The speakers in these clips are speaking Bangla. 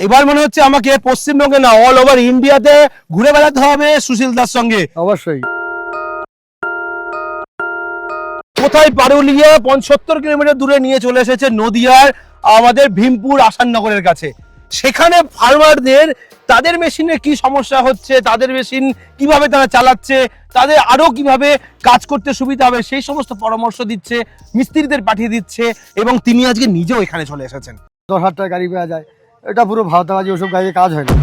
এবার মনে হচ্ছে আমাকে পশ্চিমবঙ্গে না অল ওভার ইন্ডিয়াতে ঘুরে বেড়াতে হবে সুশীল দার সঙ্গে। অবশ্যই। কোথায় পারুলিয়া 75 কিলোমিটার দূরে নিয়ে চলে এসেছে নদিয়ার আমাদের ভীমপুর আসাননগরের কাছে। সেখানে ফার্মারদের তাদের মেশিনে কি সমস্যা হচ্ছে, তাদের মেশিন কিভাবে তারা চালাচ্ছে, তাদের আরো কিভাবে কাজ করতে সুবিধা হবে সেই সমস্ত পরামর্শ দিচ্ছে, মিস্ত্রিদের পাঠিয়ে দিচ্ছে এবং তিনি আজকে নিজেও এখানে চলে এসেছেন। 10,000 টাকা গাড়ি পাওয়া যায়, এটা পুরো ভাওতাবাজি, ওসব গাড়িতে কাজ হয় না।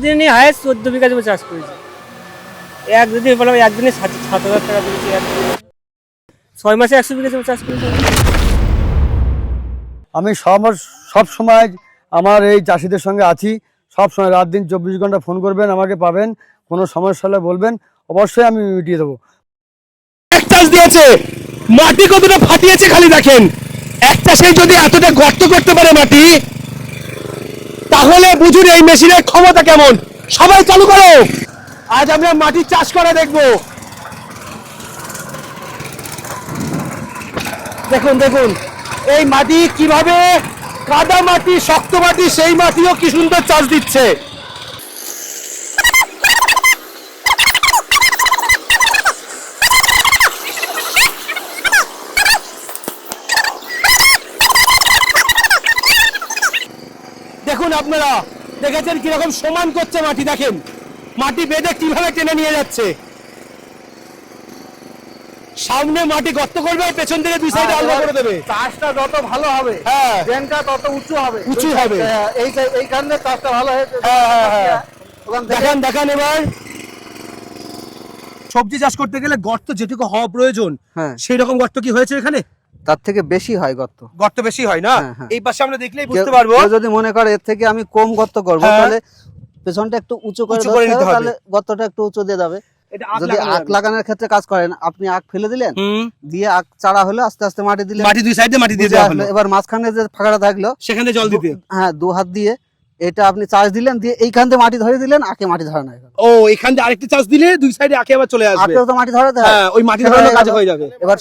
দিনে হায়েস্ট 14 বিঘা জমি চাষ করেছি। একদিনে বললাম একদিনে 7,000 টাকা দিয়েছি, 6 মাসে 100 বিঘা জমি চাষ করেছি। আমি সব সময় আমার এই চাষিদের সঙ্গে আছি, সব সময় রাত দিন 24 ঘন্টা ফোন করবেন, আমাকে পাবেন, কোনো সমস্যা হলে বলবেন, অবশ্যই আমি মিটিয়ে দেবো। এক চাষ দিয়েছে, মাটি কতটা ফাটিয়েছে খালি দেখেন। এক চাষে যদি এতটা গর্ত করতে পারে মাটি, তাহলে বুঝুন এই মেশিনের ক্ষমতা কেমন। সবাই চালু করো, আজ আমরা মাটি চাষ করে দেখবো। দেখুন দেখুন এই মাটি কিভাবে, কাদা মাটি, শক্ত মাটি, সেই মাটিও কি সুন্দর চাষ দিচ্ছে। দেখুন আপনারা দেখেছেন কিরকম সমান করছে মাটি, দেখেন মাটি বেঁধে কিভাবে টেনে নিয়ে যাচ্ছে। সামনে মাটি গর্ত করবে, পেছন থেকে দুই সাইডে আলগা করে দেবে। চাষটা যত ভালো হবে, হ্যাঁ, ড্রেনটা তত উঁচু হবে, উঁচু হবে। এইখানে চাষটা ভালো হয়েছে। দেখান দেখান এবার। সবজি চাষ করতে গেলে গর্ত যেটুকু হওয়া প্রয়োজন, হ্যাঁ, সেই রকম গর্ত কি হয়েছে এখানে? তার থেকে বেশি হয় গর্ত। গর্ত বেশি হয় না? হ্যাঁ, হ্যাঁ। এই পাশে আমরা দেখলেই বুঝতে পারবো। কেউ যদি মনে করে এর থেকে আমি কম গর্ত করবো, হ্যাঁ, তাহলে পেছনটা একটু উঁচু করে উঁচু করে ধরতে নিতে হবে, হবে। তাহলে গর্তটা একটু উঁচু দিয়ে যাবে। এটা আখ যদি লাগানো আখ যাবে। লাগানোর ক্ষেত্রে কাজ করেন, আপনি আখ ফেলে দিলেন, হুম, দিয়ে আখ চারা হলো, আস্তে আস্তে মাটি দিলেন, মাটি দুই সাইডে মাটি দিয়ে বুঝে দেওয়া আসলো। হলো, এবার মাঝখানে যে ফাঁকাটা থাকলো, সেখানে জল দিতে। হ্যাঁ, 2 হাত দিয়ে এটা আপনি চাষ দিলেন, দিয়ে এইখান থেকে মাটি ধরে দিলেন, আখে মাটি ধরে না। ও, এখান থেকে আরেকটা চাষ দিলে দুই সাইডে আঁকে আবার চলে আসবে। আখেও তো মাটি ধরাতে হয়। হ্যাঁ, ওই মাটি ধরানো কাজ হয়ে যাবে। এবার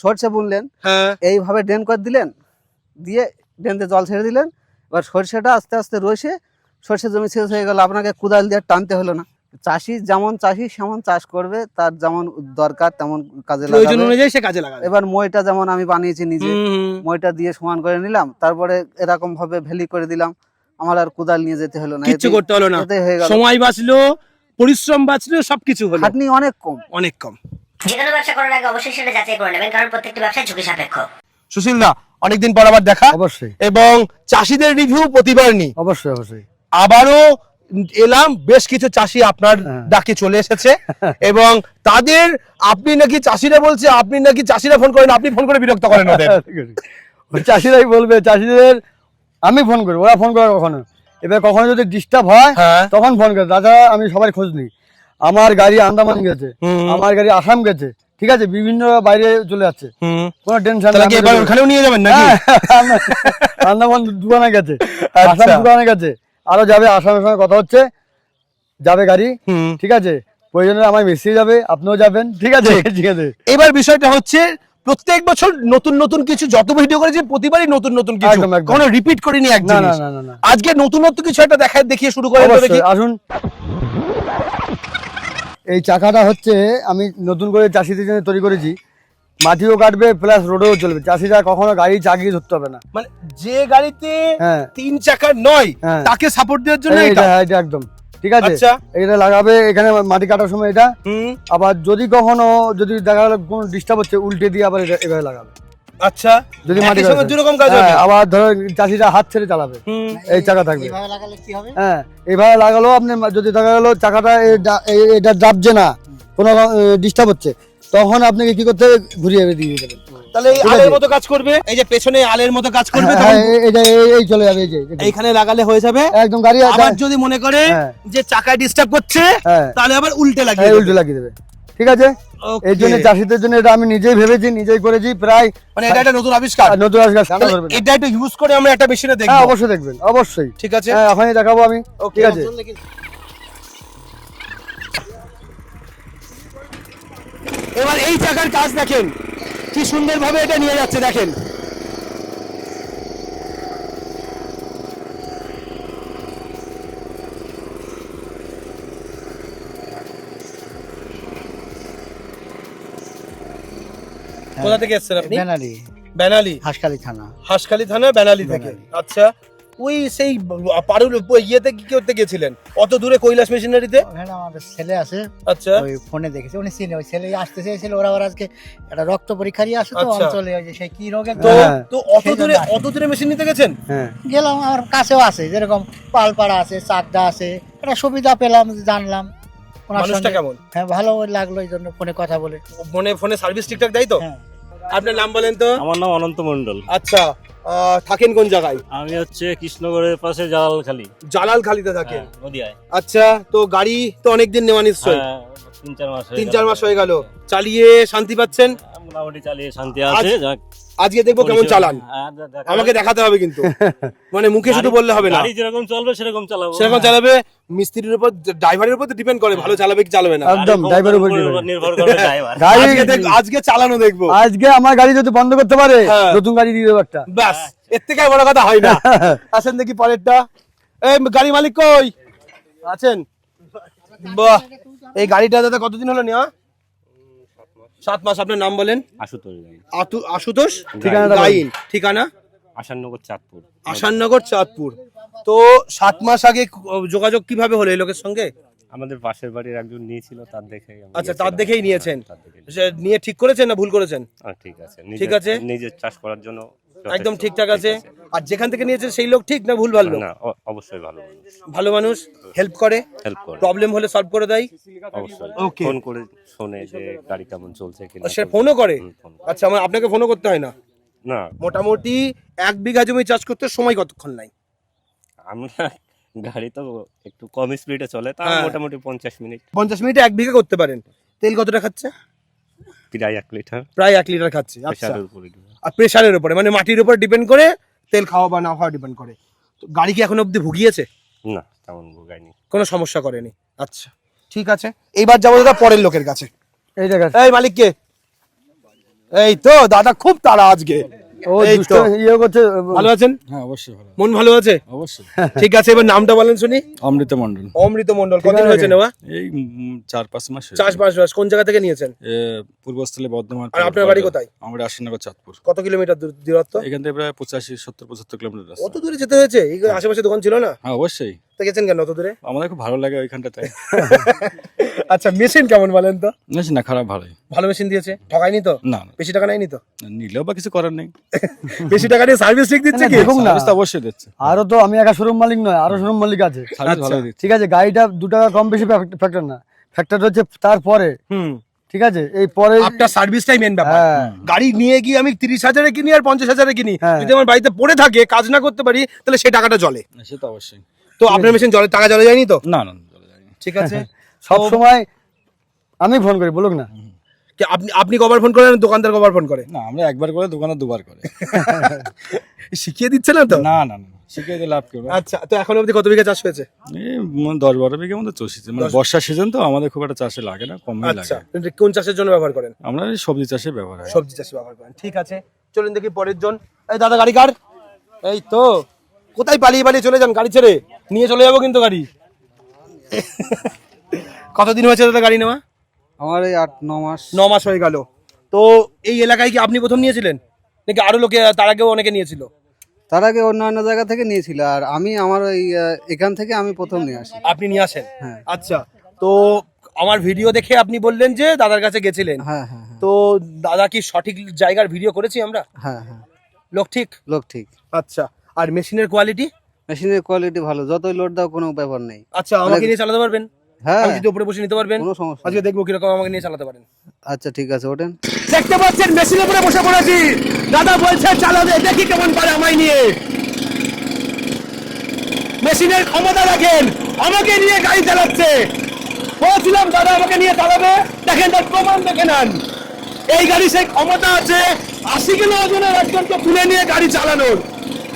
সরষে বুনলেন, হ্যাঁ, এইভাবে ড্রেন করে দিলেন, দিয়ে ড্রেনতে জল ছেড়ে দিলেন। এবার সরষেটা আস্তে আস্তে রয়েছে, সরষে জমি শেষ হয়ে গেল, আপনাকে কোদাল দিয়ে টানতে হলো না। চাষি যেমন চাষি সেমন চাষ করবে, তার যেমন দরকার তেমন কাজে প্রয়োজন লাগাবে। অনুযায়ী সে কাজে লাগাবে। এবার মইটা যেমন আমি বানিয়েছি নিজে, মইটা দিয়ে সমান করে নিলাম, তারপরে এরকম ভাবে ভেলি করে দিলাম, আমার আর কোদাল নিয়ে যেতে হলো না, কিচ্ছু করতে হলো না, এতে হয়ে গেল। সময় বাঁচলো, পরিশ্রম বাঁচলো, সবকিছু হলো। খাটনি অনেক কম, অনেক কম। যে কোনো ব্যবসা করার আগে অবশ্যই সেটা যাচাই করে নেবেন, কারণ প্রত্যেকটি ব্যবসায় ঝুঁকি সাপেক্ষ। সুশীল দা, অনেকদিন পর আবার দেখা। অবশ্যই এবং চাষিদের রিভিউ প্রতিবার নি, অবশ্যই অবশ্যই। আবারও এলাম, বেশ কিছু চাষি আপনার ডাকে চলে এসেছে এবং তাদের, আপনি নাকি চাষিরা বলছে, আপনি নাকি চাষিরা ফোন করেন, আপনি ফোন করে বিরক্ত করেন ওদের। ওই চাষিরাই বলবে, চাষিদের আমি ফোন করি, ওরা ফোন করে কখনো। এবার কখনো যদি ডিস্টার্ব হয়, হ্যাঁ, তখন ফোন করে। দাদা আমি সবার খোঁজ নিই, আমার গাড়ি আন্দামান গেছে, আমার গাড়ি আসাম গেছে, ঠিক আছে, বিভিন্ন বাইরে চলে যাচ্ছে, কোনো টেনশন তাহলে এবার ওখানেও নিয়ে যাবেন নাকি? আন্দামান দুবানা গেছে, আসাম আচ্ছা। দুবানা গেছে, আরো যাবে, আসামের সঙ্গে কথা হচ্ছে, যাবে গাড়ি, ঠিক আছে, প্রয়োজনে আমায় মিশিয়ে যাবে, আপনিও যাবেন, ঠিক আছে, ঠিক আছে। এবার বিষয়টা হচ্ছে প্রত্যেক বছর নতুন নতুন কিছু, যত ভিডিও করেছি প্রতিবারই নতুন নতুন কিছু, একদম, একদম। কোনো রিপিট করিনি এক না, জিনিস। না, না, না। আজকে নতুনত্ব কিছু একটা দেখিয়ে শুরু করে দেখি। অবশ্যই, আসুন। এই চাকাটা হচ্ছে আমি নতুন করে চাষিদের জন্য তৈরি করেছি, মাটিও কাটবে প্লাস রোডেও চলবে, চাষিরা কখনো গাড়ি চাগিয়ে ধরতে হবে না। মানে যে গাড়িতে হ্যাঁ, 3 চাকার নয়, হ্যাঁ, তাকে সাপোর্ট দেওয়ার জন্য এটা এটা। এটা একদম ঠিক আছে। আচ্ছা, এটা লাগাবে এখানে মাটি কাটার সময় এটা, আবার যদি কখনো যদি দেখা গেল কোনো ডিস্টার্ব হচ্ছে, উল্টে দিয়ে আবার এটা এভাবে লাগাবে। আচ্ছা, যদি একই মাটি সঙ্গে কাটে, দুরকম কাজ হবে। হ্যাঁ, আবার ধরো চাষিরা হাত ছেড়ে চালাবে, এই চাকা থাকবে। এইভাবে লাগালে কি হবে? হ্যাঁ, এইভাবে লাগালো আপনি, যদি দেখা গেলো চাকাটা এটা দাবছে না, কোনো ডিস্টার্ব হচ্ছে, তখন আপনাকে কি করতে হবে, ঘুরিয়ে দিয়ে দেবেন। তাহলে এই ঠিক আলের আছে। মতো কাজ করবে, এই যে পেছনে আলের মতো কাজ করবে, হ্যাঁ, তখন এটা এই চলে যাবে, এই যে দেখুন। এইখানে লাগালে হয়ে যাবে। একদম গাড়ি আবার যদি মনে করে হ্যাঁ, যে চাকায় ডিস্টার্ব করছে, হ্যাঁ, তাহলে আবার উল্টে লাগিয়ে হ্যাঁ, দেবে। উল্টে লাগিয়ে দেবে, ঠিক আছে। Okay. এই জন্য চাষিদের জন্য এটা আমি নিজেই ভেবেছি, নিজেই করেছি, প্রায় মানে এটা একটা নতুন আবিষ্কার। নতুন আজকাল সামনে তাহলে ধরবে না। এটা একটু ইউজ করে আমরা একটা মেশিনে দেখব। হ্যাঁ, অবশ্যই দেখবেন, অবশ্যই, ঠিক আছে। হ্যাঁ, এখনই দেখাবো আমি, ঠিক আছে। এবার এই চাকার কাজ দেখেন কি সুন্দরভাবে এটা নিয়ে যাচ্ছে, দেখেন কোথা থেকে এসেছেন আপনি? বেনালি, বেনালি, হাসখালি থানা। হাসখালি থানা, বেনালি থেকে। আচ্ছা, ওই সেই পারুল ইয়েতে কি করতে গেছিলেন অত দূরে কৈলাস মেশিনারিতে? ওখানে আমাদের ছেলে আছে, আচ্ছা, ওই ফোনে দেখেছে, উনি চিনে, ওই ছেলে আসতে চেয়েছিল, ওরা আবার আজকে একটা রক্ত পরীক্ষা দিয়ে আসে তো আচ্ছা। অঞ্চলে, ওই যে সেই কি রোগে তো হ্যাঁ। তো অত দূরে মেশিন নিতে গেছেন? হ্যাঁ গেলাম, আমার কাছেও আছে, যেরকম পালপাড়া আছে, চাকদা আছে, একটা সুবিধা পেলাম, জানলাম ওনার মানুষটা সঙ্গে। কেমন? হ্যাঁ, ভালো লাগলো, এই জন্য ফোনে কথা বলে। ফোনে সার্ভিস ঠিকঠাক দেয় তো? হ্যাঁ। আপনার নাম বলেন তো? আমার নাম অনন্ত মন্ডল। আচ্ছা, থাকেন কোন জায়গায়? আমি হচ্ছে কৃষ্ণগড়ের পাশে জালালখালি, জালালখালিতে থাকেন। নদিয়ায়। আচ্ছা, তো গাড়ি তো অনেকদিন নেওয়া নিশ্চয়ই? হ্যাঁ, 3-4 মাস 3-4 মাস হয়ে গেল। চালিয়ে শান্তি পাচ্ছেন? মোটামুটি চালিয়ে শান্তি আছে। যাক, আজকে দেখবো কেমন চালান, হ্যাঁ, আমাকে দেখাতে হবে কিন্তু, মানে মুখে শুধু বললে হবে না, গাড়ি যেরকম চলবে সেরকম চালাবো। সেরকম চালাবে। মিস্ত্রির উপর, ড্রাইভারের উপর তো ডিপেন্ড করে ভালো চালাবে কি চালাবে না। একদম গাড়ি ড্রাইভারের উপর ক্ষমতার উপর নির্ভর করবে ড্রাইভার। গাড়ি আজকে চালানো দেখবো। আজকে আমার গাড়ি যদি বন্ধ করতে পারে, হ্যাঁ। নতুন গাড়ি দিয়ে দেবো একটা। ব্যাস, এর থেকে আর বড় কথা হয় না। আসেন দেখি পরেরটা। এই গাড়ি মালিক কই আছেন? বাহ, এই গাড়িটা দাদা কতদিন হলো নেওয়া? 7 মাস। আপনার নাম বলেন? আশুতোষ গাড়ি। আশুতোষ। ঠিকানাটা বলেন। লাইন ঠিকানা আসাননগর, চাঁদপুর। আসাননগর, চাঁদপুর। তো 7 মাস আগে যোগাযোগ কিভাবে হলো এই লোকের সঙ্গে? আমাদের পাশের বাড়ির একজন নিয়েছিল, তার দেখে। আচ্ছা, তার দেখেই নিয়েছেন। তার দেখে। সে নিয়ে ঠিক করেছেন না ভুল করেছেন? ঠিক আছে, ঠিক আছে। নিজের চাষ করার জন্য একদম যথেষ্ট। ঠিকঠাক আছে। আর যেখান থেকে নিয়েছেন সেই লোক ঠিক না ভুল ভালো? না, অবশ্যই ভালো মানুষ। ভালো মানুষ, হেল্প করে, হেল্প করে প্রবলেম হলে সলভ করে দেয়। অবশ্যই। Okay. ফোন করে শোনে যে গাড়ি কেমন চলছে কিনা। সে ফোনও করে? ফোন করে। আচ্ছা, আপনাকে ফোনও করতে হয় না? না, মোটামুটি 1 বিঘা জমি চাষ করতে সময় কতক্ষণ নাই? আমরা গাড়ি তো একটু কম স্পিডে চলে, তা হ্যাঁ। মোটামুটি 50 মিনিট। 50 মিনিটে 1 বিঘা করতে পারেন। তেল কতটা খাচ্ছে? প্রায় 1 লিটার। প্রায় 1 লিটার খাচ্ছে। আচ্ছা, প্রেসারের উপরে ডিপেন্ড। আর প্রেসারের উপরে, মানে মাটির উপর ডিপেন্ড করে তেল খাওয়া বা না খাওয়া ডিপেন্ড করে। তো গাড়ি কি এখন অবধি ভুগিয়েছে? না, তেমন ভোগায়নি। কোনো সমস্যা করেনি? আচ্ছা, ঠিক আছে। এইবার যাবো দাদা পরের লোকের কাছে। এই জায়গা এই মালিক কে? এই তো দাদা, খুব তাড়া আজকে। ও এই দুষ্ট তো। ইয়ে করছে। ভালো আছেন? হ্যাঁ, অবশ্যই ভালো, মন ভালো আছে? অবশ্যই। ঠিক আছে, এবার নামটা বলেন শুনি। অমৃত মন্ডল। অমৃত মন্ডল। কতদিন হয়েছে নেওয়া? এই 4-5 মাস হয়েছে। 4-5 মাস। কোন জায়গা থেকে নিয়েছেন? পূর্বস্থলে বর্ধমান। আর আপনার বাড়ি কোথায়? আমার আসাননগর, চাঁদপুর। কত কিলোমিটার দূরত্ব? এখান থেকে প্রায় 85-70-75 কিলোমিটার রাস্তা। অত দূরে যেতে হয়েছে? এই আশেপাশে দোকান ছিল না? হ্যাঁ, অবশ্যই। তো গেছেন কেন অত দূরে? আমাদের খুব ভালো লাগে ওইখানটাতে। আচ্ছা, মেশিন কেমন বলেন তো? না, খারাপ ভালোই। ভালো মেশিন দিয়েছে? ঠকায়নি তো? না, না, বেশি টাকা নেয়নি তো? নিলেও বা কিছু করার নেই। বেশি টাকা নিয়ে সার্ভিস ঠিক দিচ্ছে কি? দেখুন না, সার্ভিস তো অবশ্যই দিচ্ছে। আরো তো আমি একা শোরুম মালিক নয়, আরো শোরুম মালিক আছে। সার্ভিস ভালো দিচ্ছে। ঠিক আছে, গাড়িটা 2 টাকা কম বেশি ফ্যাক্টর না, ফ্যাক্টর হচ্ছে তারপরে। হুম, ঠিক আছে, এই পরে আপনার সার্ভিসটাই মেন ব্যাপার। হ্যাঁ। গাড়ি নিয়ে গিয়ে আমি 30,000-এ কিনি আর 50,000-এ কিনি, হ্যাঁ। যদি আমার বাড়িতে পড়ে থাকে, কাজ না করতে পারি, তাহলে সেই টাকাটা জলে। সে তো অবশ্যই। তো আপনার মেশিন জলে, টাকা জলে যায়নি তো? না, না, চলে যায়নি। ঠিক আছে। সব সময় আমি ফোন করি, বলুক না। কি আপনি কবার ফোন করেন, দোকানদার কবার ফোন করে? না, আমরা একবার করে, দোকানে 2বার করে। শিখিয়ে দিচ্ছে না তো? না, না, না, শিখে দিয়ে লাভ করবো। আচ্ছা, তো এখন অবধি কত বিঘা চাষ হয়েছে? এই 10-12 বিঘের মতো চষিছে, মানে বর্ষার সিজন তো, আমাদের খুব একটা চাষে লাগে না, কমই আচ্ছা, লাগে। কোন চাষের জন্য ব্যবহার করেন? আমরা এই সবজি চাষে ব্যবহার হয়। সবজি চাষে ব্যবহার করেন। ঠিক আছে, চলুন দেখি পরের জন। এই দাদা, গাড়ি কার? এই তো, কোথায় পালিয়ে পালিয়ে চলে যান গাড়ি ছেড়ে? নিয়ে চলে যাবো কিন্তু গাড়ি। কতদিন হয়েছে দাদা গাড়ি নেওয়া? আমার এই 8-9 মাস। 9 মাস হয়ে গেল। তো এই এলাকায় কি আপনি প্রথম নিয়েছিলেন, নাকি আরো লোকে তার আগেও অনেকে নিয়েছিল? তার আগে অন্যান্য জায়গা থেকে নিয়েছিল, আর আমি আমার ওই এখান থেকে আমি প্রথম নিয়ে আসি। আপনি নিয়ে আসেন? হ্যাঁ। আচ্ছা, তো আমার ভিডিও দেখে আপনি বললেন যে দাদার কাছে গেছিলেন। হ্যাঁ, হ্যাঁ, হ্যাঁ, তো দাদা কি সঠিক জায়গার ভিডিও করেছি আমরা? হ্যাঁ, হ্যাঁ, লোক ঠিক? লোক ঠিক। আচ্ছা, আর মেশিনের কোয়ালিটি? মেশিনের কোয়ালিটি ভালো, যতই লোড দাও কোনো ব্যাপার নেই। আচ্ছা, আমাকে নিয়ে চালাতে পারবেন? হ্যাঁ, আমি যদি উপরে বসে নিতে পারবেন? কোনো সমস্যা আজকে নেই। দেখবো কিরকম আমাকে নিয়ে চালাতে পারেন। আচ্ছা, ঠিক আছে, ওঠেন। দেখতে পাচ্ছেন মেশিনের উপরে বসে পড়েছি, দাদা বলছে চালাবে, দেখি কেমন পারে আমায় নিয়ে। মেশিনের ক্ষমতা দেখেন, আমাকে নিয়ে গাড়ি চালাচ্ছে। বলছিলাম দাদা আমাকে নিয়ে চালাবে, দেখেন তার প্রমাণ দেখে নেন। এই গাড়ি সেই ক্ষমতা আছে 80 কিলো ওজনের একজনকে তুলে নিয়ে গাড়ি চালানোর।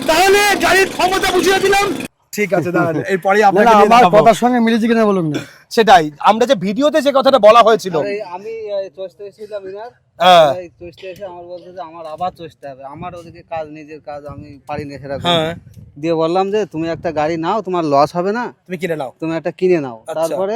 তাহলে গাড়ির ক্ষমতা বুঝিয়ে দিলাম। ঠিক আছে দাঁড়ান, এরপরে না, আপনাকে না, নিয়ে আমার দেখাবো। কথার সঙ্গে মিলেছে কিনা বলুক না। সেটাই, আমরা যে ভিডিওতে যে কথাটা বলা হয়েছিল। আরে, আমি চষতে এসেছিলাম ইনার, হ্যাঁ, এই চষতে এসে আমার বলছে যে আমার আবার চষতে হবে, আমার ওদিকে কাজ, নিজের কাজ আমি পারি না সেরকম। হ্যাঁ, দিয়ে বললাম যে তুমি একটা গাড়ি নাও, তোমার লস হবে না, তুমি কিনে নাও। তুমি একটা কিনে নাও। আচ্ছা। তারপরে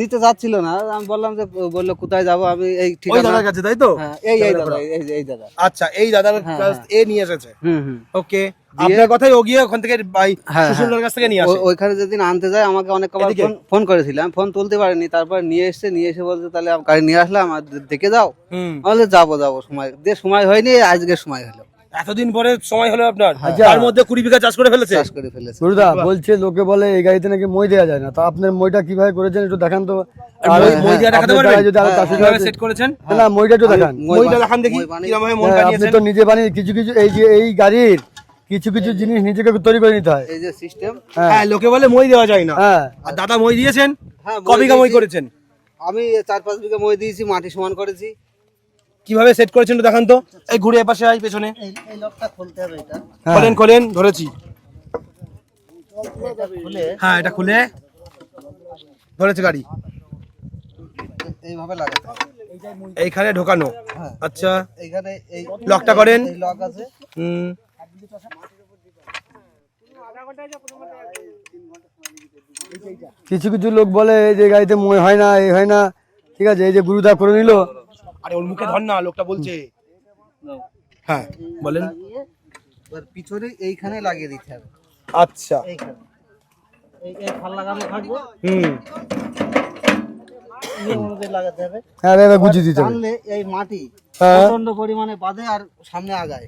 নিতে যাচ্ছিল না, আমি বললাম যে, বললো কোথায় যাবো, আমি এই ওই ঠিকানা। দাদার কাছে তাই তো? হ্যাঁ, এই দাদা, এই দাদা। আচ্ছা, এই দাদার হ্যাঁ, কাছ হ্যাঁ। এ নিয়ে এসেছে। হুম। ওকে, দিয়ে- আপনার কথাই ও গিয়ে ওখান থেকে ভাই হ্যাঁ, সুশীলদার কাছ থেকে নিয়ে আসে। ওইখানে যেদিন আনতে যায় আমাকে অনেক কবার এদিকে? ফোন করেছিলাম, ফোন তুলতে পারিনি। তারপর নিয়ে এসে বলছে তাহলে গাড়ি নিয়ে আসলাম, আর দেখে যাও। হুম। বলে যাবো সময় হয়নি, আজকে সময় হলো, এতদিন পরে সময় হলো আপনার, আচ্ছা। তার মধ্যে 20 বিঘা চাষ করে ফেলেছে। চাষ করে ফেলেছে। গুরুদা বলছে লোকে বলে এই গাড়িতে নাকি মই দেওয়া যায় না, তো আপনার মইটা কিভাবে করেছেন একটু দেখান তো। আর মই দিয়ে দেখাতে আপনার পারবেন? জায়গায় যদি আরো হ্যাঁ, চাষি কিভাবে আছে- সেট করেছেন? না মইটা একটু দেখান। মইটা দেখান দেখি মই বানিয়ে- কিরকম ভাবে মন হ্যাঁ, আপনি বানিয়েছেন। তো নিজে বানিয়ে কিছু এই যে এই গাড়ির কিছু জিনিস নিজেকে তৈরি করে নিতে হয়। এই যে সিস্টেম। হ্যাঁ, লোকে বলে মই দেওয়া যায় না। হ্যাঁ আর দাদা মই দিয়েছেন? হ্যাঁ, ক বিঘা মই দিয়েছি। করেছেন? আমি 4-5 বিঘা মই দিয়েছি, মাটি সমান করেছি। কিভাবে সেট করেছেন একটু দেখান তো। এই ঘুরে এপাশে আই, পেছনে এই লকটা খুলতে হবে, এটা হ্যাঁ। খোলেন, ধরেছি। খুলে হ্যাঁ, এটা খুলে ধরেছে গাড়ি, এইভাবে লাগাতে হবে। এইখানে ঢোকানো। হ্যাঁ। আচ্ছা, এইখানে এই লকটা করেন। এই লক আছে। হুম। কিছু লোক বলে এই যে গাড়িতে মই হয় না, এই হয় না, ঠিক আছে, এই যে গুরুদা করে নিল। আরে ওর মুখে ধর না, লোকটা বলছে। হ্যাঁ, বলেন। লাগিয়ে এবার পিছনে এইখানে লাগিয়ে দিতে হবে। আচ্ছা। এইখানে এই ফাল লাগানো থাকবে, হুম। নিয়ম অনুযায়ী লাগাতে হবে। হ্যাঁ এবার গুছিয়ে দিতে হবে। টানলে এই মাটি হ্যাঁ। প্রচন্ড পরিমাণে বাঁধে আর সামনে আগায়।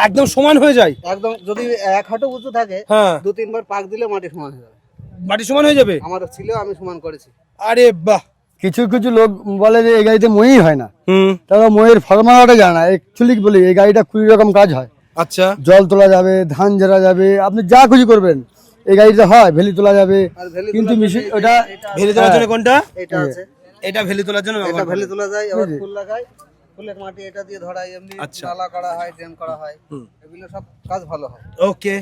একদম সমান হয়ে যায়। একদম যদি 1 হাঁটু উঁচু থাকে, হ্যাঁ। 2-3 বার পাক দিলে মাটি সমান হয়ে যাবে। মাটি সমান হয়ে যাবে। আমার ছিল, আমি সমান করেছি। আরে বাহ। কিছু লোক বলে যে এই গাড়িতে মই হয় না, হুম। তারা মইয়ের ফর্মুলাটা জানে না। অ্যাকচুয়ালি বলি এই গাড়িটা 20 রকম কাজ হয়। আচ্ছা। জল তোলা যাবে, ধান ঝেড়া যাবে, আপনি যা খুশি করবেন এই গাড়িতে হয়। ভেলি তোলা যাবে, আর ভেলি কিন্তু তোলার মেশিন জন্য ওটা ভেলি তোলার জন্য কোনটা? এটা আছে, এটা ভেলি তোলার জন্য এটা ব্যবহার ভেলি করে। তোলা যায়। এবার ফুল লাগাই, ফুলের মাটি এটা দিয়ে ধরাই, এমনি আচ্ছা। নালা করা হয়, ড্রেন করা হয়, এগুলো সব কাজ ভালো হয়। ওকে,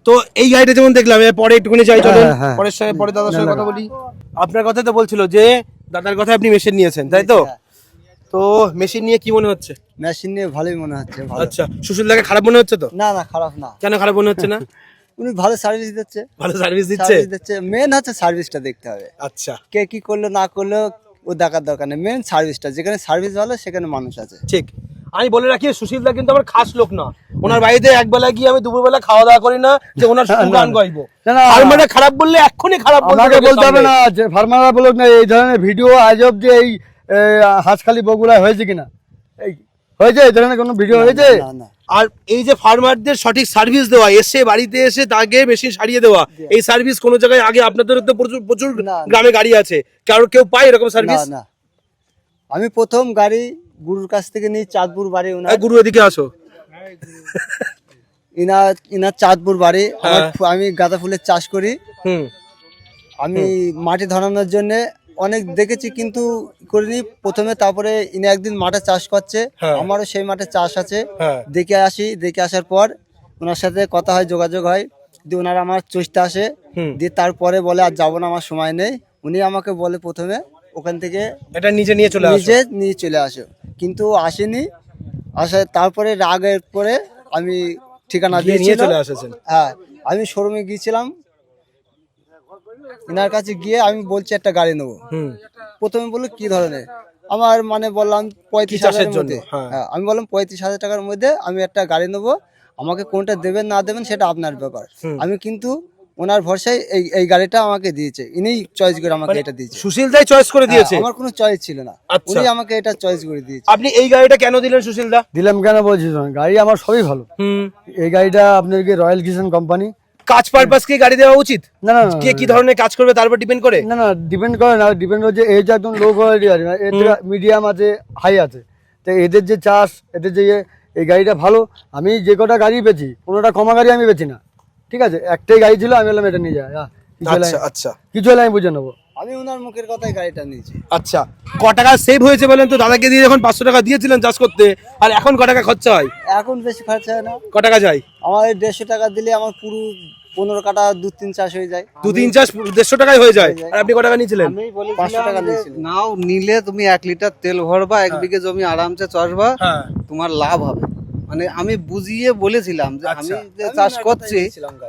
তো এই গাড়িটা যেমন দেখলাম, এর পরে একটুখানি চাই চলেন, হ্যাঁ, হ্যাঁ। পরের সঙ্গে পরে দাদার সঙ্গে কথা বলি। আপনার কথা তো বলছিল যে দাদার কথা আপনি মেশিন নিয়েছেন, তাই তো? তো মেশিন নিয়ে কি মনে হচ্ছে? মেশিন নিয়ে ভালোই মনে হচ্ছে। আচ্ছা, সুশীল দাকে খারাপ মনে হচ্ছে তো? না খারাপ না, কেন খারাপ মনে হচ্ছে না? উনি ভালো সার্ভিস দিচ্ছে। ভালো সার্ভিস দিচ্ছে। মেন হচ্ছে সার্ভিসটা দেখতে হবে। আচ্ছা, কে কি করলো না করলো ও দেখার দরকার নেই, মেন সার্ভিসটা। যেখানে সার্ভিস ভালো সেখানে মানুষ আছে। ঠিক। আমি বলে রাখি, সুশীল দা কিন্তু আমার খাস লোক না। ওনার বাড়িতে একবেলা গিয়ে আমি দুপুরবেলা খাওয়া দাওয়া করি না যে ওনার শুধু গান গাইবো। না, আর মানে খারাপ বললে এক্ষুনি খারাপ আমাকে বলতে হবে না যে ফার্মাররা বলুক না এই ধরনের ভিডিও আজ অব্দি এই হাঁসখালি বগুড়ায় হয়েছে কিনা, এই হয়েছে এই ধরনের কোনো ভিডিও হয়েছে? আর এই যে ফার্মারদের সঠিক সার্ভিস দেওয়া, এসে বাড়িতে এসে তাকে মেশিন সারিয়ে দেওয়া, এই সার্ভিস কোনো জায়গায় আগে আপনাদের তো প্রচুর না। গ্রামে গাড়ি আছে, কেউ পায় এরকম সার্ভিস? না আমি প্রথম গাড়ি গুরুর কাছ থেকে নিই, চাঁদপুর বাড়ি ওনার। গুরু এদিকে আসো। ইনার চাঁদপুর বাড়ি। হ্যাঁ। আমি গাঁদা ফুলের চাষ করি। হুম। আমি মাটি ধরানোর জন্য অনেক দেখেছি কিন্তু করিনি প্রথমে। তারপরে ইনি একদিন মাঠে চাষ করছে, হ্যাঁ। আমারও সেই মাঠে চাষ আছে। হ্যাঁ। দেখে আসার পর ওনার সাথে কথা হয়, যোগাযোগ হয়, দিয়ে ওনার আমার চষতে আসে। হুম। দিয়ে তারপরে বলে আর যাবো না, আমার সময় নেই। উনি আমাকে বলে প্রথমে ওখান থেকে এটা নিজে নিয়ে চলে আসো। নিজে নিয়ে চলে আসো, কিন্তু আসেনি। তারপরে রাগের পরে আমি ঠিকানা গিয়ে নিয়ে দিয়েছিলাম। চলে এসেছেন। হ্যাঁ, আমি শোরুমে গিয়েছিলাম, এনার কাছে গিয়ে আমি বলছি একটা গাড়ি নেবো। হুম। প্রথমে বললো কি ধরনের, আমার মানে বললাম 35,000 চাষের এর জন্য? মধ্যে। হ্যাঁ। হ্যাঁ, আমি বললাম 35,000 টাকার মধ্যে আমি একটা গাড়ি নেবো, আমাকে কোনটা দেবেন না দেবেন সেটা আপনার ব্যাপার। আমি কিন্তু ওনার ভরসায় এই গাড়িটা আমাকে দিয়েছে, ইনি চয়েস করে আমাকে এটা দিয়েছে। সুশীল দাই চয়েস করে দিয়েছে? হ্যাঁ, আমার কোনো চয়েস ছিল না, আচ্ছা। উনি আমাকে এটা চয়েস করে দিয়েছে। আপনি এই গাড়িটা কেন দিলেন সুশীল দা? দিলাম কেন বলছি, গাড়ি আমার সবই ভালো। এই গাড়িটা আপনাদেরকে রয়্যাল কিষান কোম্পানি। কাজ পারপাস কি গাড়ি দেওয়া উচিত? না কে কি ধরনের কাজ করবে তার উপর ডিপেন্ড করে? না ডিপেন্ড করে না, ডিপেন্ড হচ্ছে এই যে একদম লো কোয়ালিটি আছে, এর মিডিয়াম আছে, হাই আছে। তো এদের যে চাষ, এদের যে এই গাড়িটা ভালো। আমি যে কটা গাড়ি বেচি কোনোটা কমা গাড়ি আমি বেচি না, ঠিক আছে? একটাই গাড়ি ছিল, আমি বললাম এটা নিয়ে যায়, আচ্ছা। কিছু হলে আমি বুঝে নেবো। আমি ওনার মুখের কথাই গাড়িটা নিয়েছি। আচ্ছা, ক টাকা সেভ হয়েছে বলেন তো? দাদাকে দিয়ে যখন 500 টাকা দিয়েছিলেন চাষ করতে, আর এখন ক টাকা খরচা হয়? এখন বেশি খরচা হয় না, ক টাকা যায়? আমার 150 টাকা দিলে আমার পুরো 15 কাটা 2-3 চাষ হয়ে যায়। 2-3 চাষ 150 টাকায় হয়ে যায়। আর আপনি ক টাকা নিয়েছিলেন? আমি 500 টাকা বলেছিলাম যে নিয়েছিলাম। নাও, নিলে তুমি 1 লিটার তেল ভরবা, 1 বিঘে জমি আরামসে চষবা, হ্যাঁ। তোমার লাভ হবে। মানে আমি বুঝিয়ে বলেছিলাম যে আমি আচ্ছা। যে চাষ করছি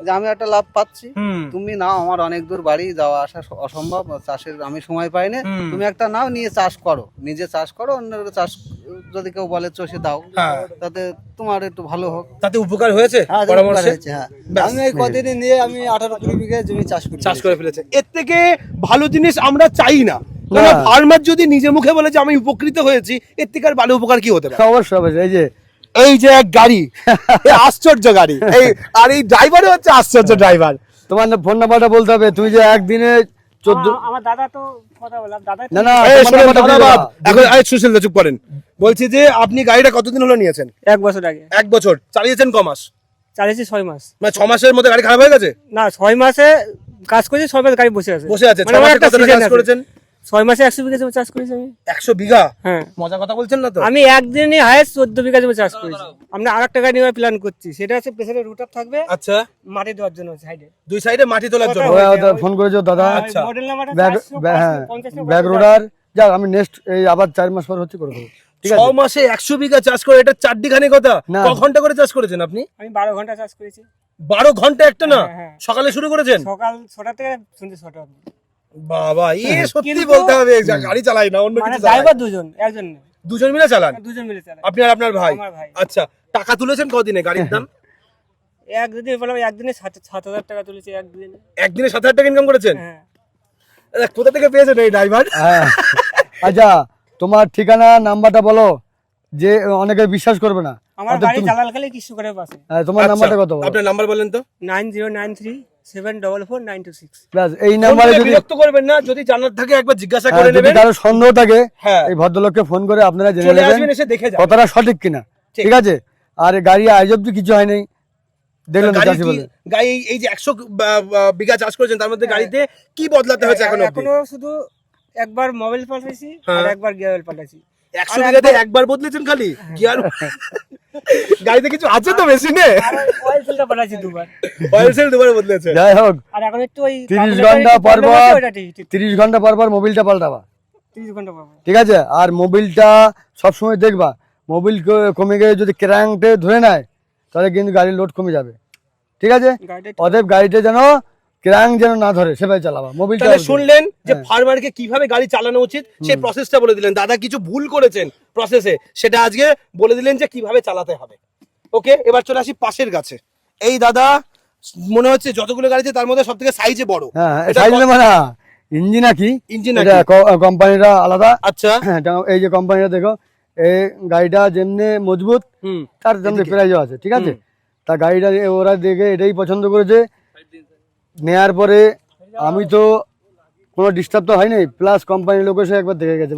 যে আমি একটা লাভ পাচ্ছি, হুম। তুমি নাও, আমার অনেক দূর বাড়ি যাওয়া আসা অসম্ভব, চাষের আমি সময় পাই না, হুম। তুমি একটা নাও, নিয়ে চাষ করো, নিজে চাষ করো, অন্যের চাষ যদি কেউ বলে চষে দাও, হ্যাঁ। তাতে তোমার একটু ভালো হোক। তাতে উপকার হয়েছে হ্যাঁ, পরামর্শে? ব্যাস। আমি এই কদিনে নিয়ে আমি 18-20 বিঘা জমি চাষ করি। চাষ করে ফেলেছে। এর থেকে ভালো জিনিস আমরা চাই না। না। ফার্মার যদি নিজে মুখে বলে যে আমি উপকৃত হয়েছি, এর থেকে আর ভালো উপকার কি হতে পারে? অবশ্যই অবশ্যই। এই যে এক গাড়ি, এ আশ্চর্য গাড়ি, এই আর এই ড্রাইভারও হচ্ছে আশ্চর্য ড্রাইভার। তোমার ফোন নাম্বারটা বলতে হবে। তুমি যে একদিনে 14 আমার দাদা তো কথা বললাম, দাদা না না এই তোমার শোনেন নাম্বারটা দিয়ে দাদা, দেবা। এখন এই সুশীল দা চুপ করেন। বলছি যে আপনি গাড়িটা কতদিন হলো নিয়েছেন? 1 বছর আগে 1 বছর। চালিয়েছেন ক মাস? চালিয়েছি 6 মাস। মানে 6 মাসের মধ্যে গাড়ি খারাপ হয়ে গেছে? না, 6 মাসে কাজ করেছি, 6 মাস গাড়ি বসে আছে। বসে আছে। মানে 6 আমার মাসে একটা কতটা season কাজ আছে। করেছেন? 6 মাসে 100 বিঘা জমি চাষ করেছি আমি। 100 বিঘা? হ্যাঁ, মজা কথা বলছেন না তো? আমি একদিনে হায়েস্ট 14 বিঘা জমি চাষ করেছি। আমরা আরেকটা গাড়ি নেওয়ার প্ল্যান করছি, সেটা হচ্ছে পেছনে রুটার থাকবে, আচ্ছা, মাটি দেওয়ার জন্য সাইডে। দুই সাইডে মাটি তোলার জন্য। ও ফোন করেছো দাদা? আচ্ছা। মডেল নাম্বারটা ব্যাগ হ্যাঁ ব্যাগ রোডার যাক আমি নেক্সট এই আবার 4 মাস পর হচ্ছে করে দেবো। ঠিক 6 আছে। মাসে 100 বিঘা চাষ করে এটা চারটিখানি কথা। না। ক ঘন্টা করে চাষ করেছেন আপনি? আমি 12 ঘন্টা চাষ করেছি। 12 ঘন্টা একটা না? হ্যাঁ, হ্যাঁ। সকালে শুরু করেছেন? সকাল 6টা থেকে সন্ধ্যে 6টা অবধি। বাবা, সত্যি কিন্তু- বলতে হবে যে গাড়ি চালাই না, অন্য মানে কিছু চালাই। ড্রাইভার দুজন, একজন না, দুজন মিলে চালান? দুজন মিলে চালায়। আপনি আর আপনার ভাই? আমার ভাই। আচ্ছা, টাকা তুলেছেন কদিনে গাড়ির দাম? একদিনে বললাম, একদিনে 7,000 টাকা তুলেছি একদিনে। একদিনে 7,000 টাকা ইনকাম করেছেন? হ্যাঁ। কোথা থেকে পেয়েছেন এই ড্রাইভার? হ্যাঁ আচ্ছা তোমার ঠিকানা নাম্বারটা বলো, যে অনেকে বিশ্বাস করবে না। আমার অর্থাৎ বাড়ি তুমি- জালালখালী কৃষ্ণগড়ের পাশে। তোমার নাম্বারটা কত বলো? আপনার নাম্বার বলেন তো। 9093744926। ব্যাস এই ফোন নাম্বারে করে যদি বিরক্ত করবেন না, যদি জানার থাকে একবার জিজ্ঞাসা করে যদি নেবেন। কারো সন্দেহ থাকে হ্যাঁ, এই ভদ্রলোককে ফোন করে আপনারা জেনে চলে নেবেন আসবেন, এসে দেখে যাবেন। কতটা সঠিক কিনা। ঠিক। ঠিক আছে। আর এই গাড়ি আজ অব্দি কিছু হয় নাই, দেখলেন তো গাড়ি চাষি কি- বলে। গাড়ি এই যে 100 বিঘা চাষ করেছেন, তার মধ্যে গাড়িতে কি বদলাতে হয়েছে এখন অবধি? এখনো শুধু একবার মোবাইল পাল্টাইছি হ্যাঁ। আর একবার গিয়ার পাল্টাইছি। 100 বিঘাতে একবার বদলেছেন খালি গিয়ার? গাড়িতে কিছু আছে তো মেশিনে? আর অয়েল ফিল্টার পাল্টাইছি 2বার। অয়েল সেল দুবার বদলেছে। যাই হোক আর এখন একটু ওই 30 কার্বোরেটর ঘন্টা একটু পর problem পর আছে, ওইটা ঠিক 30 ঘন্টা পর পর মোবিলটা পাল্টাবা। 30 ঘন্টা পর পর। ঠিক আছে। আর মোবিলটা সবসময় দেখবা, মোবিল কমে গিয়ে যদি ক্র্যাঙ্কটে ধরে নেয় তাহলে কিন্তু গাড়ির লোড কমে যাবে। ঠিক আছে। গাড়িটা অতএব গাড়িটা যেন ক্র্যাঙ্ক যেন না ধরে সেভাবে চালাবা মোবিলটা। তাহলে শুনলেন যে হ্যাঁ। ফার্মারকে কিভাবে গাড়ি চালানো উচিত, সেই প্রসেসটা বলে দিলেন। দাদা কিছু ভুল করেছেন প্রসেসে, সেটা আজকে বলে দিলেন যে কিভাবে চালাতে হবে। ওকে, এবার চলে আসি পাশের গাছে। এই দাদা মনে হচ্ছে যতগুলো গাড়িতে তার মধ্যে সবথেকে সাইজে বড়। হ্যাঁ এটা সাইজ নেবা না, ইঞ্জিন নাকি ইঞ্জিন এটা কোম্পানিটা আলাদা। আচ্ছা। হ্যাঁ, এই যে কোম্পানিটা দেখো, এই গাড়িটা যেমনি মজবুত হুম। তার যেমনি প্রাইজও আছে। ঠিক আছে। তা গাড়িটা ওরা দেখে এটাই পছন্দ করেছে। নেয়ার পরে আমি তো কোনো ডিস্টার্ব তো হয়নি, প্লাস কোম্পানির লোক এসে একবার দেখে গেছে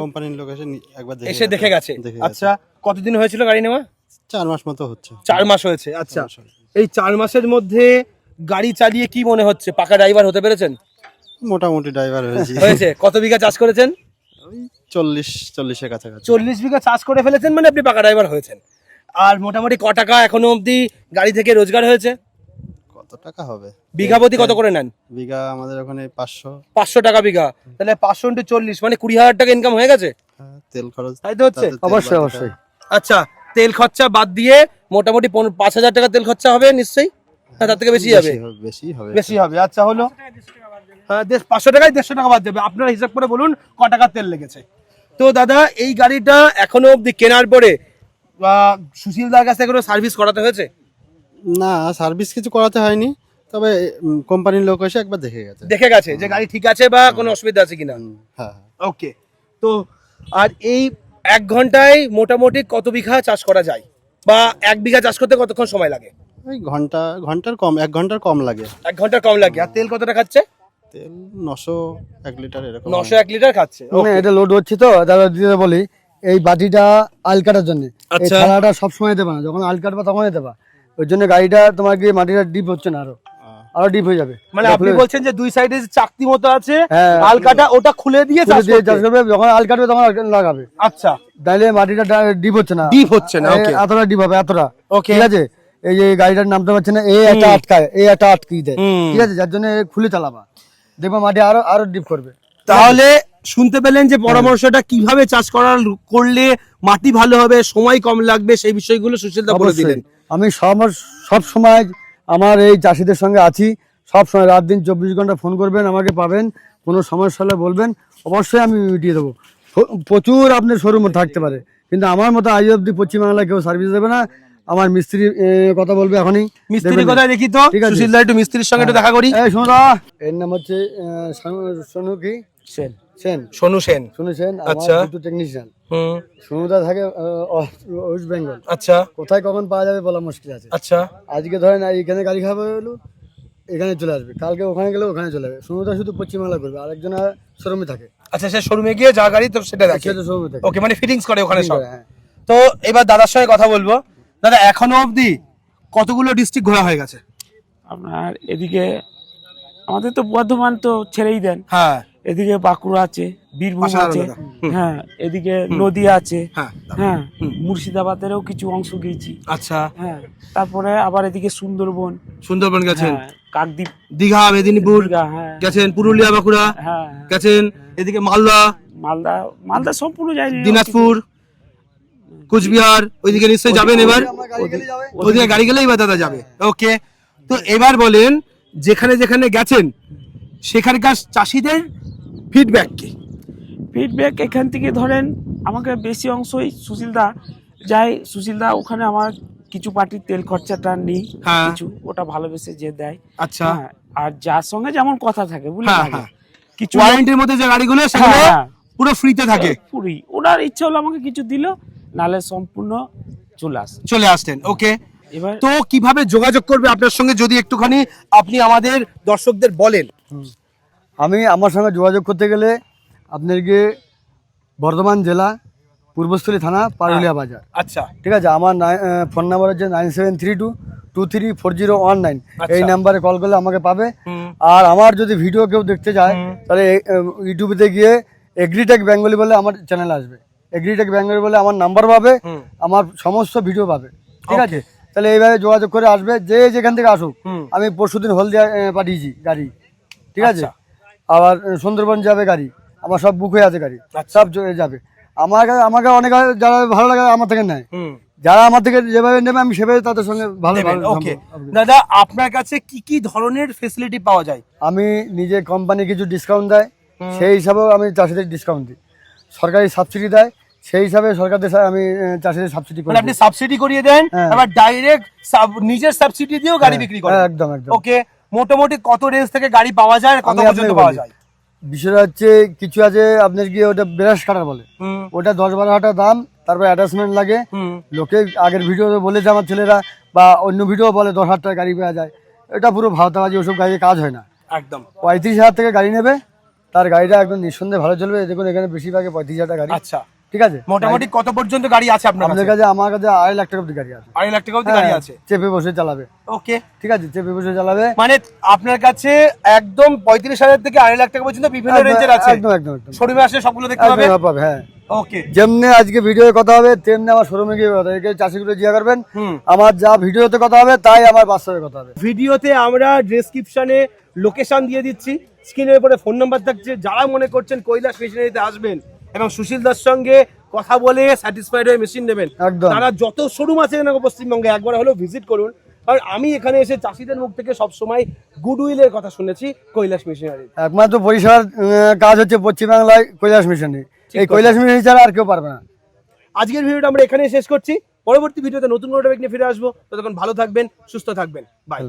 কোম্পানির লোক এসে একবার এসে দেখে গেছে। আচ্ছা, কতদিন হয়েছিল গাড়ি নেওয়া? 4 মাস মতো হচ্ছে। 4 মাস হয়েছে। আচ্ছা, এই 4 মাসের মধ্যে গাড়ি চালিয়ে কি মনে হচ্ছে, পাকা ড্রাইভার হতে পেরেছেন? মোটামুটি ড্রাইভার হয়েছি। হয়েছে। কত বিঘা চাষ করেছেন? 40-40 এর কাছাকাছি। 40 বিঘা চাষ করে ফেলেছেন, মানে আপনি পাকা ড্রাইভার হয়েছেন। আর মোটামুটি ক টাকা এখনো অবধি গাড়ি থেকে রোজগার হয়েছে? কত টাকা হবে? বিঘা প্রতি কত করে নেন? বিঘা আমাদের ওখানে 500 টাকা বিঘা। তাহলে 500 × 40 মানে 20,000 টাকা ইনকাম হয়ে গেছে। হ্যাঁ, তেল খরচ তাই তো হচ্ছে? তাতে তেল অবশ্যই বাদ অবশ্যই। আচ্ছা, তেল খরচা বাদ দিয়ে মোটামুটি 5,000 টাকা তেল খরচা হবে নিশ্চয়ই? হ্যাঁ, তার থেকে বেশি যাবে? বেশি হবে। বেশি হবে। আচ্ছা, হলো। হ্যাঁ, 500 টাকায় 150 টাকা বাদ যাবে। আপনারা হিসাব করে বলুন ক টাকা তেল লেগেছে। তো দাদা এই গাড়িটা এখনো অবধি কেনার পরে সুশীল দার কাছ থেকে কোনো সার্ভিস করাতে হয়েছে? না, সার্ভিস কিছু করাতে হয়নি, তবে কোম্পানির লোক এসে একবার দেখে গেছে। দেখে গেছে যে গাড়ি ঠিক আছে বা কোনো অসুবিধা আছে কিনা। হ্যাঁ। ওকে। তো আর এই 1 ঘন্টায় মোটামুটি কত বিঘা চাষ করা যায়, বা 1 বিঘা চাষ করতে কতক্ষণ সময় লাগে? ওই ঘন্টার কম, 1 ঘন্টার কম লাগে। 1 ঘন্টা কম লাগে। আর তেল কতটা খাচ্ছে? তেল 900 1 লিটার এরকম। 900 1 লিটার খাচ্ছে। মানে এটা লোড হচ্ছে তো দাদা দিতে বলি, এই বাটিটা আল কাটার জন্য। এই আচ্ছা। থালাটা সবসময় দেবা না, যখন আল কাটবা তখনই দেবা। ওই জন্য গাড়িটা তোমার কি মাটিটা ডিপ হচ্ছে না, আরো ডিপ হয়ে যাবে। মানে আপনি বলছেন যে দুই সাইডে যে চাকতি মতো আছে, হ্যাঁ। আলকাটা ওটা খুলে দিয়ে চাষ দিয়ে চাষ করতে। করবে, যখন আল কাটবে তখন আল লাগাবে। আচ্ছা, তাইলে মাটিটা ডিপ হচ্ছে না। ডিপ হচ্ছে না। ওকে, এতটা ডিপ হবে, এতটা। ওকে। ঠিক আছে। এই যে গাড়িটার নামতে পারছে না, এই একটা আটকায়, এই একটা আটকিয়ে দেয়। ঠিক আছে, যার জন্য খুলে চালাবা, দেখবা মাটি আরো ডিপ করবে। তাহলে শুনতে পেলেন যে পরামর্শটা কিভাবে চাষ করলে মাটি ভালো হবে, সময় কম লাগবে, সেই বিষয়গুলো সুশীল দা বলে দিলেন। আমি সব সময় আমার এই চাষিদের সঙ্গে আছি, সব সময় রাত দিন 24 ঘন্টা ফোন করবেন, আমাকে পাবেন, কোনো সমস্যা হলে বলবেন, অবশ্যই আমি মিটিয়ে দেবো। প্রচুর আপনার শোরুম থাকতে পারে, কিন্তু আমার মতো আজ অব্দি পশ্চিমবাংলায় কেউ সার্ভিস দেবে না। আমার মিস্ত্রি কথা বলবে এখনই। মিস্ত্রির কথা দেখি তো, ঠিক আছে। সুশীল দা একটু মিস্ত্রির সঙ্গে একটু দেখা করি। এই শোনো দা, এর নাম হচ্ছে সোনু কি সেন, সেন, সোনু সেন। সোনু সেন, আচ্ছা। আমার দুটো টেকনিশিয়ান। হুম, সোনুদা থাকে ওয়েস্ট বেঙ্গল। আচ্ছা কোথায় কখন পাওয়া যাবে বলা মুশকিল আছে। আচ্ছা। আজকে ধরেন এখানে গাড়ি খারাপ হয়ে গেলো, এখানে চলে আসবে, কালকে ওখানে গেলে ওখানে চলে যাবে। সোনুদা শুধু পশ্চিমবাংলা করবে, আরেকজন শোরুমে থাকে। আচ্ছা, সে শোরুমে গিয়ে যা গাড়ি তো সেটা দেখে। সেটা শোরুমে থাকে। ওকে, মানে ফিটিংস করে ওখানে সব। হ্যাঁ। তো এবার দাদার সঙ্গে কথা বলবো। দাদা, এখনো অবধি কতগুলো ডিস্ট্রিক্ট ঘোরা হয়ে গেছে? আপনার এদিকে আমাদের তো বর্ধমান তো ছেড়েই দেন, হ্যাঁ, এদিকে বাঁকুড়া আছে, বীরভূম আচ্ছা, আছে, দাদা। হুম। হ্যাঁ এদিকে নদিয়া আছে, হ্যাঁ, হ্যাঁ মুর্শিদাবাদেরও কিছু অংশ গিয়েছি, আচ্ছা। হ্যাঁ তারপরে আবার এদিকে সুন্দরবন, সুন্দরবন গেছেন, হ্যাঁ, কাকদ্বীপ, দীঘা, মেদিনীপুর দীঘা, হ্যাঁ গেছেন, পুরুলিয়া, বাঁকুড়া হ্যাঁ গেছেন, এদিকে মালদা, মালদা, মালদা সম্পূর্ণ যায়নি, দিনাজপুর, কুচবিহার, ওইদিকে নিশ্চয়ই যাবেন এবার। আমার গাড়ি গেলে যাবে। ওইদিকে গাড়ি গেলেই বা দাদা যাবে। ওকে, তো এবার বলেন, যেখানে যেখানে গেছেন সেখানকার চাষিদের ফিডব্যাক কি? ফিডব্যাক এখান থেকে ধরেন আমাকে বেশি অংশই সুশীলদা যায়, সুশীলদা ওখানে আমার কিছু পার্টির তেল খরচাটা নেই, হ্যাঁ। কিছু ওটা ভালোবেসে যে দেয়, আচ্ছা, হ্যাঁ, আর যার সঙ্গে যেমন কথা থাকে বুঝলেন, হ্যাঁ, আগে। হ্যাঁ। কিছু ওয়ারেন্টির মধ্যে যে গাড়িগুলো সেগুলো হ্যাঁ, পুরো ফ্রিতে থাকে। পুরি ওনার ইচ্ছা হলো আমাকে কিছু দিল, নালে সম্পূর্ণ চলে আসে। চলে আসতেন। ওকে, এবার তো কিভাবে যোগাযোগ করবে আপনার সঙ্গে যদি একটুখানি আপনি আমাদের দর্শকদের বলেন। আমার সঙ্গে যোগাযোগ করতে গেলে আপনাকে বর্ধমান জেলা, পূর্বস্থলী থানা, পারুলিয়া বাজার। আচ্ছা, ঠিক আছে। আমার ফোন নাম্বার হচ্ছে 9732234019। আচ্ছা। এই নাম্বারে কল করলে আমাকে পাবে। হুম। আর আমার যদি ভিডিও কেউ দেখতে চায় তাহলে ইউটিউবেতে গিয়ে এগ্রিটেক বেঙ্গলি বলে আমার চ্যানেল আসবে, এগ্রিটেক বেঙ্গলি বলে আমার নাম্বার পাবে, আমার সমস্ত ভিডিও পাবে। ঠিক আছে, তাহলে এইভাবে যোগাযোগ করে আসবে, যে যেখান থেকে আসুক। আমি পরশুদিন হলদিয়া পাঠিয়েছি গাড়ি, ঠিক আছে। আবার সুন্দরবন যাবে গাড়ি, আমার সব বুক হয়ে আছে গাড়ি, সব যাবে। আমাকে অনেক যারা ভালো লাগে আমার থেকে নেয়, যারা আমার থেকে যেভাবে নেবে আমি সেভাবে তাদের সঙ্গে ভালো। ওকে দাদা, আপনার কাছে কি কি ধরনের ফেসিলিটি পাওয়া যায়? আমি নিজে কোম্পানি কিছু ডিসকাউন্ট দেয়, সেই হিসাবেও আমি চাষিদের ডিসকাউন্ট দিই। সরকারি সাবসিডি দেয়, সেই হিসাবে সরকারদের আমি চাষিদের সাবসিডি করি। মানে আপনি সাবসিডি করিয়ে দেন, হ্যাঁ। আবার ডাইরেক্ট নিজের সাবসিডি দিয়েও গাড়ি বিক্রি করেন? একদম একদম। ওকে, মোটামুটি কত রেঞ্জ থেকে গাড়ি পাওয়া যায়, কত আমি পর্যন্ত আপনাকে পাওয়া বলি। যায়? বিষয়টা হচ্ছে কিছু আছে আপনার গিয়ে ওটা ব্রাশ কাটার বলে, ওটা 10-12 হাজার দাম, তারপর অ্যাটাচমেন্ট লাগে। লোকে আগের ভিডিওতে বলেছে আমার ছেলেরা, বা অন্য ভিডিও বলে 10,000 টাকা গাড়ি পাওয়া যায়। এটা পুরো ভাওতাবাজি, ওসব গাড়ির কাজ হয় না। একদম 35,000 থেকে গাড়ি নেবে, তার গাড়িটা একদম নিঃসন্দেহে ভালো চলবে। দেখুন এখানে বেশিরভাগে 35,000 টাকা গাড়ি। আচ্ছা, ঠিক আছে। মোটামুটি কত পর্যন্ত গাড়ি আছে আপনার আপনার কাছে? কাছে, আমার কাছে 2.5 লাখ টাকা অব্দি গাড়ি আছে। 2.5 লাখ টাকা অবধি গাড়ি আছে? চেপে বসে চালাবে। ওকে, ঠিক আছে, চেপে বসে চালাবে। মানে আপনার কাছে একদম 35,000 থেকে 2.5 লাখ টাকা পর্যন্ত বিভিন্ন রেঞ্জের আছে? একদম একদম একদম। শোরুমে আসলে সবগুলো দেখতে পাবে? একদম পাবে, হ্যাঁ। ওকে, যেমনি আজকে ভিডিওতে কথা হবে তেমনি আমার শোরুমে গিয়ে কথা হবে। চাষিগুলো জিজ্ঞাসা করবেন, আমার যা ভিডিওতে কথা হবে তাই আমার বাস্তবে কথা হবে। ভিডিওতে আমরা ডেসক্রিপশনে লোকেশন দিয়ে দিচ্ছি, স্ক্রিনের উপরে ফোন নাম্বার থাকছে। যারা মনে করছেন কৈলাস মেশিনারিতে আসবেন এবং সুশীল দার সঙ্গে কথা বলে স্যাটিসফাইড হয়ে মেশিন নেবেন, একদম। তারা যত শোরুম আছে না পশ্চিমবঙ্গে একবার হলেও ভিজিট করুন। কারণ আমি এখানে এসে চাষিদের মুখ থেকে সবসময় গুডউইলের কথা শুনেছি কৈলাস মেশিনারি। একমাত্র পরিষেবার কাজ হচ্ছে পশ্চিমবাংলায় কৈলাস মেশিনারি। এই কৈলাস মেশিনারি ছাড়া আর কেউ পারবে না। আজকের ভিডিওটা আমরা এখানে শেষ করছি। পরবর্তী ভিডিওতে নতুন কোনো টপিক নিয়ে ফিরে আসবো। ততক্ষণ ভালো থাকবেন, সুস্থ থাকবেন, বাই।